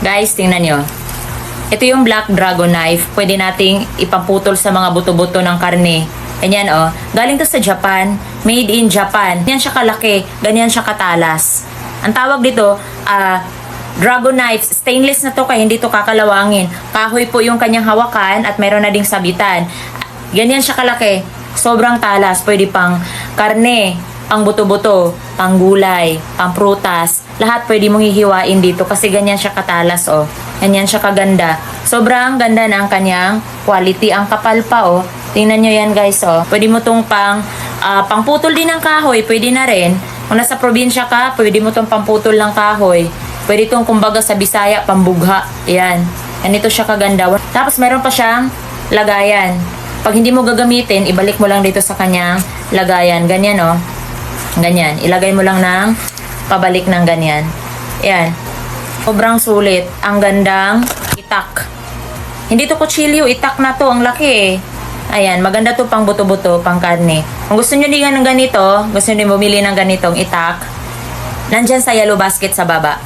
Guys, tingnan nyo. Ito yung black dragon knife. Pwede nating ipamputol sa mga buto-buto ng karne. Ganyan, oh. Galing to sa Japan. Made in Japan. Ganyan siya kalaki. Ganyan siya katalas. Ang tawag dito, dragon knife. Stainless na to kaya hindi to kakalawangin. Kahoy po yung kanyang hawakan at mayroon na ding sabitan. Ganyan siya kalaki. Sobrang talas. Pwede pang karne, pang buto-buto, pang gulay, pang prutas. Lahat pwede mong hihiwain dito kasi ganyan siya katalas, oh. Ganyan siya kaganda. Sobrang ganda na ang kanyang quality. Ang kapal pa, oh. Tingnan nyo yan, guys, oh. Pwede mo tong pangputol din ng kahoy. Pwede na rin. Kung nasa probinsya ka, pwede mo tong pamputol ng kahoy. Pwede tong, kumbaga, sa Bisaya, pambugha. Ayan. Ganito siya kaganda. Tapos, meron pa siyang lagayan. Pag hindi mo gagamitin, ibalik mo lang dito sa kanyang lagayan. Ganyan, oh. Ganyan. Ilagay mo lang ng pabalik ng ganyan. Ayan. Sobrang sulit. Ang gandang itak. Hindi to kutsilyo. Itak na to. Ang laki eh. Ayan. Maganda to pang buto-buto, pang karne. Kung gusto nyo din ng ganito, gusto nyo bumili ng ganitong itak, nandyan sa yellow basket sa baba.